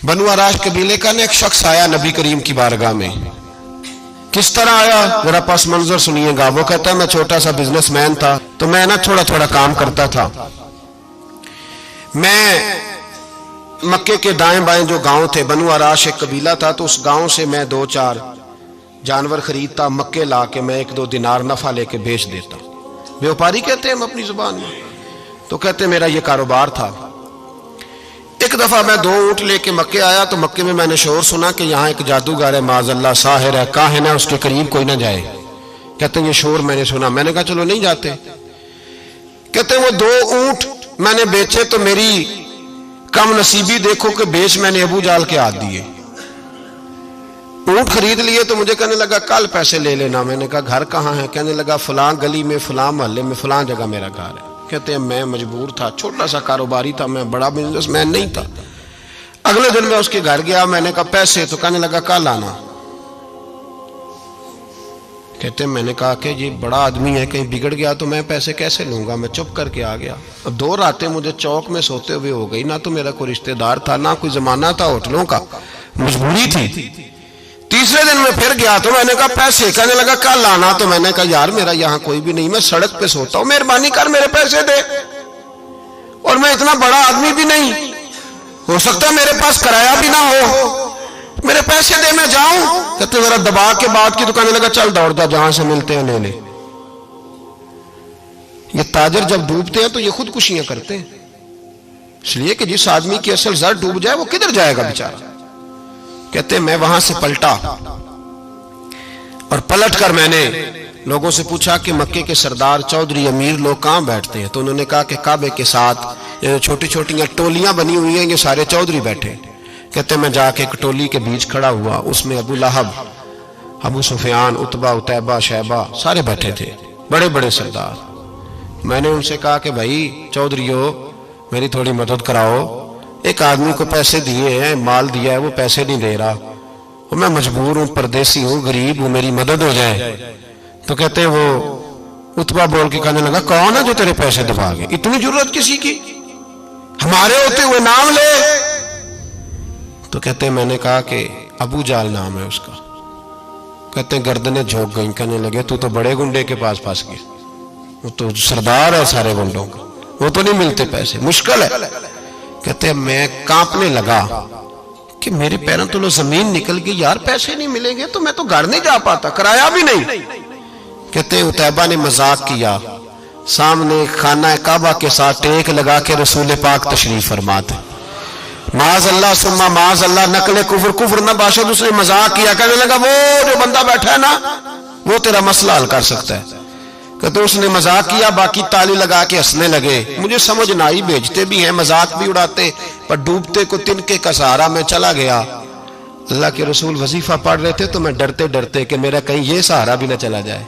बनु आराश कबीले का एक शख्स आया नबी करीम की बारगाह में। किस तरह आया जरा पस मंजर सुनिएगा। वो कहता है मैं छोटा सा बिजनेसमैन था, तो मैं ना थोड़ा थोड़ा काम करता था। मैं मक्के के दाएं बाएं जो गांव थे, बनु आराश एक कबीला था, तो उस गांव से मैं 2-4 जानवर खरीदता, मक्के ला के मैं 1-2 दिनार नफा लेके बेच देता। व्यापारी कहते हैं हम अपनी जुबान में, तो कहते मेरा ये कारोबार था। एक दफा मैं 2 ऊंट लेके मक्के आया, तो मक्के में मैंने शोर सुना कि यहाँ एक जादूगर है, माज़अल्लाह साहिर है, काहिन है, उसके करीब कोई ना जाए। कहते ये शोर मैंने सुना। मैंने कहा चलो नहीं जाते। कहते वो 2 ऊंट मैंने बेचे तो मेरी कम नसीबी देखो कि बेच मैंने अबू जाल के हाथ दिए। ऊंट खरीद लिए तो मुझे कहने लगा कल पैसे ले लेना। मैंने कहा घर कहाँ है? कहने लगा फलां गली में, फलां मोहल्ले में, फलां जगह मेरा घर है। कहते हैं मैं मजबूर था, छोटा सा कारोबारी था, मैं बड़ा बिजनेसमैन नहीं था। अगले दिन मैं उसके घर गया, मैंने कहा पैसे, तो कहने लगा कल आना। कहते हैं मैंने कहा कि ये बड़ा आदमी है, कहीं बिगड़ गया तो मैं पैसे कैसे लूंगा। मैं चुप करके आ गया। अब 2 रातें मुझे चौक में सोते हुए हो गई। ना तो मेरा कोई रिश्तेदार था, ना कोई जमाना था होटलों का, मजबूरी थी। तीसरे दिन मैं फिर गया तो मैंने कहा पैसे, कहने लगा कल आना। तो मैंने कहा यार मेरा यहाँ कोई भी नहीं, मैं सड़क पे सोता हूँ, मेहरबानी कर मेरे पैसे दे। और मैं इतना बड़ा आदमी भी नहीं, हो सकता मेरे पास किराया भी ना हो, मेरे पैसे दे मैं जाऊं। कहते जरा दबा के बात की। तो कहने लगा चल दौड़ जा, जहां से मिलते हैं ले ले। ये ताजर जब डूबते हैं तो ये खुदकुशियां करते हैं, इसलिए कि जिस आदमी की असल जर डूब जाए वो किधर जाएगा बेचारा। कहते मैं वहां से पलटा और पलट कर मैंने लोगों से पूछा कि मक्के के सरदार, चौधरी, अमीर लोग कहां बैठते हैं। तो उन्होंने कहा कि काबे के साथ ये छोटी छोटी टोलियां बनी हुई हैं, ये सारे चौधरी बैठे। कहते मैं जाके एक टोली के बीच खड़ा हुआ, उसमें अबू लहब, अबू सुफियान, उतबा, उतैबा, शैबा सारे बैठे थे, बड़े बड़े सरदार। मैंने उनसे कहा कि भाई चौधरीओ मेरी थोड़ी मदद कराओ, एक आदमी को पैसे दिए हैं, माल दिया है, वो पैसे नहीं दे रहा, और मैं मजबूर हूं, परदेसी हूं, गरीब हूं, मेरी मदद हो जाए। तो कहते हैं वो उतबा बोल के कहने लगा कौन है जो तेरे पैसे दबागे, इतनी जरूरत किसी की, हमारे होते हुए नाम ले। तो कहते हैं मैंने कहा कि अबू जाल नाम है उसका। कहते हैं गर्दनें झोंक गई। कहने लगे तू तो बड़े गुंडे के पास फंस गया, वो तो सरदार है सारे गुंडों का, वो तो नहीं मिलते पैसे, मुश्किल है। कहते हैं मैं कांपने लगा कि मेरे पैरों तो जमीन निकल गई, यार पैसे नहीं मिलेंगे तो मैं तो घर नहीं जा पाता, किराया भी नहीं। कहते हैं उतैबा ने मजाक किया, सामने खाना काबा के साथ टेक लगा के रसूल पाक तशरीफ फरमाते, माज़अल्लाह सुम्मा माज़अल्लाह, नकले कुफर, कुफर न बाशद। उसने मजाक किया, कहने लगा वो जो बंदा बैठा है ना वो तेरा मसला हल कर सकता है। कहते उसने मजाक किया, बाकी ताली लगा के हंसने लगे। मुझे समझ ना आई, भेजते भी हैं, मजाक भी उड़ाते, पर डूबते को तिनके का सहारा मैं चला गया। अल्लाह के रसूल वजीफा पढ़ रहे थे तो मैं डरते डरते कि मेरा कहीं ये सहारा भी ना चला जाए,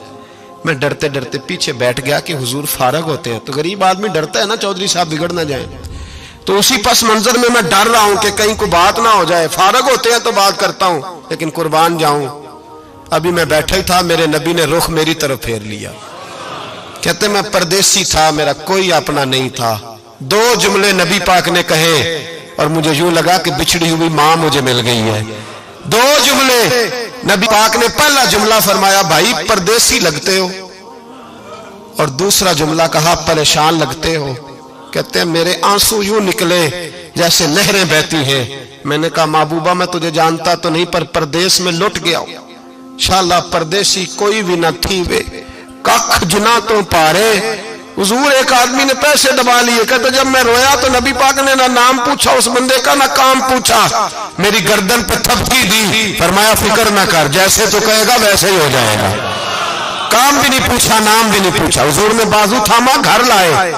मैं डरते डरते पीछे बैठ गया कि हुजूर फारग होते हैं। तो गरीब आदमी डरता है ना चौधरी साहब बिगड़ ना जाए, तो उसी पस मंजर में मैं डर रहा हूं कि कहीं कोई बात ना हो जाए। फारग होते हैं तो बात करता हूं, लेकिन कुर्बान जाऊं। अभी मैं बैठा ही था, मेरे नबी ने रुख मेरी तरफ फेर लिया। कहते मैं परदेसी था, मेरा कोई अपना नहीं था। 2 जुमले नबी पाक ने कहे और मुझे यूं लगा कि बिछड़ी हुई मां मुझे मिल गई है। 2 जुमले नबी पाक ने, पहला जुमला फरमाया भाई परदेसी लगते हो, और दूसरा जुमला कहा परेशान लगते हो। कहते हैं मेरे आंसू यूं निकले जैसे नहरें बहती हैं। मैंने कहा महबूबा मैं तुझे जानता तो नहीं, पर परदेश में लुट गया हूं। शाला परदेसी कोई भी न थी वे, कख जुना तो पारे। हुजूर एक आदमी ने पैसे दबा लिए। कहते जब मैं रोया तो नबी पाक ने ना नाम पूछा उस बंदे का, ना काम पूछा, मेरी गर्दन पे थपकी दी, फरमाया फिक्र ना कर, जैसे तो कहेगा वैसे ही हो जाएगा। काम भी नहीं पूछा, नाम भी नहीं पूछा। हुजूर ने बाजू थामा, घर लाए,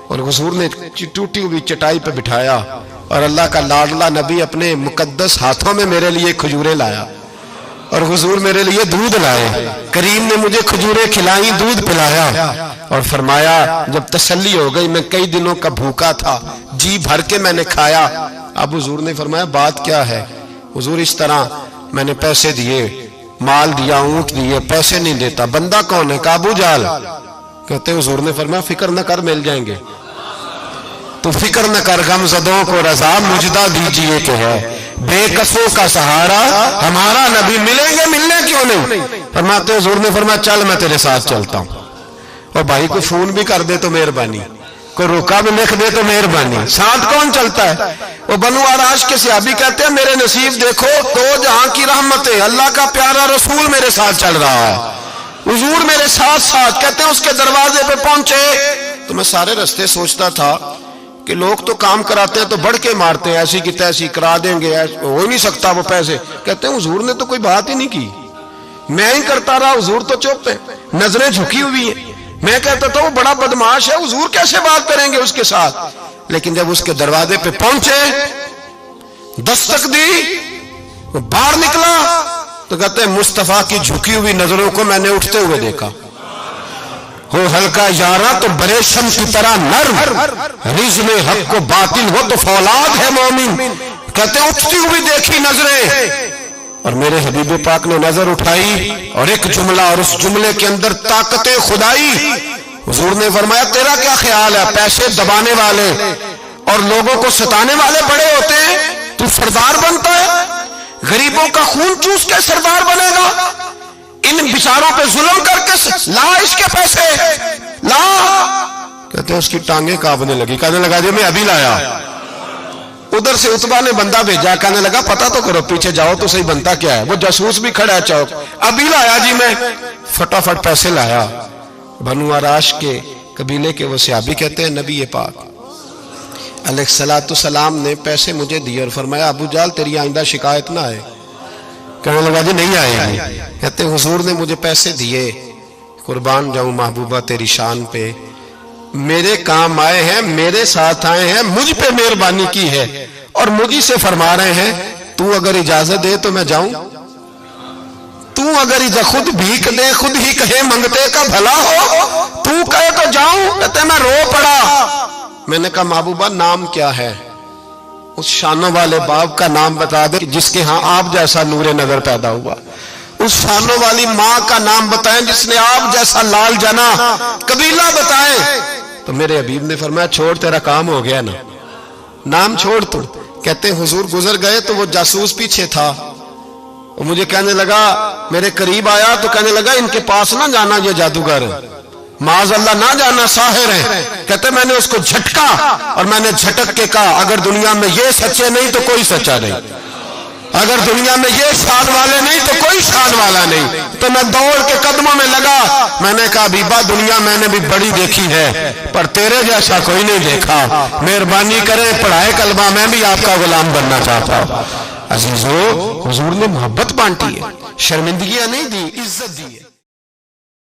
और हुजूर ने टूटी हुई चटाई पे बिठाया, और अल्लाह का लाडला नबी अपने मुकद्दस हाथों में मेरे लिए खजूरें लाया, और हुजूर मेरे लिए दूध लाए। करीम ने मुझे खजूरें खिलाई, दूध पिलाया, और फरमाया जब तसल्ली हो गई, मैं कई दिनों का भूखा था, जी भर के मैंने खाया। अब हुजूर ने फरमाया बात क्या है। हुजूर इस तरह मैंने पैसे दिए, माल दिया, ऊंट दिए, पैसे नहीं देता। बंदा कौन है? अबू जाल। कहते हुजूर ने फरमाया फिक्र न कर, मिल जाएंगे। तो फिक्र न कर, गमज़दों को रज़ा मुजदा दीजिए तो है। بے کسوں کا سہارا ہمارا نبی، ملیں گے ملنے کیوں نہیں؟ فرماتے حضور نے فرمایا چل میں تیرے ساتھ چلتا ہوں، اور بھائی کو فون بھی کر دے تو مہربانی، کوئی روکا بھی لکھ دے تو مہربانی، ساتھ کون چلتا ہے؟ وہ بنو آراش کے صحابی کہتے ہیں میرے نصیب دیکھو، دو جہاں کی رحمتیں، اللہ کا پیارا رسول میرے ساتھ چل رہا ہے، حضور میرے ساتھ ساتھ۔ کہتے ہیں اس کے دروازے پہ پہنچے تو میں سارے رستے سوچتا تھا کہ لوگ تو کام کراتے ہیں تو بڑھ کے مارتے ہیں، ایسی کی تیسی کرا دیں گے، ہو ہی نہیں سکتا وہ پیسے۔ کہتے ہیں حضور نے تو کوئی بات ہی نہیں کی، میں ہی کرتا رہا، حضور تو چپ ہے، نظریں جھکی ہوئی ہیں۔ میں کہتا تھا وہ بڑا بدماش ہے، حضور کیسے بات کریں گے اس کے ساتھ؟ لیکن جب اس کے دروازے پہ پہنچے، دستک دی، وہ باہر نکلا تو کہتے ہیں مصطفیٰ کی جھکی ہوئی نظروں کو میں نے اٹھتے ہوئے دیکھا۔ ہو ہلکا یارا تو بریشم کی طرح نرم، رزم حق کو باطل ہو تو فولاد ہے مومن۔ کہتے ہیں اٹھتی ہوئی دیکھی نظریں، اور میرے حبیب پاک نے نظر اٹھائی اور ایک جملہ، اور اس جملے کے اندر طاقت خدائی۔ حضور نے فرمایا تیرا کیا خیال ہے؟ پیسے دبانے والے اور لوگوں کو ستانے والے بڑے ہوتے ہیں، تو سردار بنتا ہے؟ غریبوں کا خون چوس کے سردار بنے گا؟ ان بیچاروں پہ ظلم کر کے لا اس کے پیسے لا۔ کہتے ہیں اس کی ٹانگیں کانپنے لگی، کہنے لگا جی میں ابھی لایا۔ ادھر سے عتبہ نے بندہ بھیجا، کہنے لگا پتہ تو کرو، پیچھے جاؤ تو صحیح بنتا کیا ہے۔ وہ جاسوس بھی کھڑا ہے چوک، ابھی لایا جی میں، فٹافٹ پیسے لایا۔ بنو آراش کے قبیلے کے وہ صحابی کہتے ہیں نبی پاک علیہ السلام نے پیسے مجھے دیے اور فرمایا ابو جال تیری آئندہ شکایت نہ آئے۔ کہنے لگا جی نہیں آئے گی۔ کہتے ہیں حضور نے مجھے پیسے دیے، قربان جاؤں محبوبہ تیری شان پہ، میرے کام آئے ہیں، میرے ساتھ آئے ہیں، مجھ پہ مہربانی کی ہے، اور مجھے سے فرما رہے ہیں تو اگر اجازت دے تو میں جاؤں، تو اگر خود بھیک دے، خود ہی کہے منگتے کا بھلا ہو، تو کہے تو جاؤں۔ کہتے ہیں میں رو پڑا۔ میں نے کہا محبوبہ نام کیا ہے؟ اس شانوں والے باپ کا نام بتا دے جس کے ہاں آپ جیسا نور نظر پیدا ہوا، اس شانوں والی ماں کا نام بتائیں جس نے آپ جیسا لال جنا، قبیلہ بتائیں۔ تو میرے حبیب نے فرمایا چھوڑ تیرا کام ہو گیا نا، نام چھوڑ تو۔ کہتے ہیں حضور گزر گئے تو وہ جاسوس پیچھے تھا، وہ مجھے کہنے لگا، میرے قریب آیا تو کہنے لگا ان کے پاس نہ جانا، یہ جادوگر معاذ اللہ نہ جانا، ساحر ہیں۔ کہتے میں نے اس کو جھٹکا اور میں نے جھٹک کے کہا اگر دنیا میں یہ سچے نہیں تو کوئی سچا نہیں، اگر دنیا میں یہ شان والے نہیں تو کوئی شان والا نہیں۔ تو میں دوڑ کے قدموں میں لگا، میں نے کہا حبیبہ دنیا میں نے بھی بڑی دیکھی ہے پر تیرے جیسا کوئی نہیں دیکھا، مہربانی کریں پڑھائے کلمہ، میں بھی آپ کا غلام بننا چاہتا ہوں۔ عزیزو حضور نے محبت بانٹی ہے، شرمندگیاں نہیں دی، عزت دی ہے۔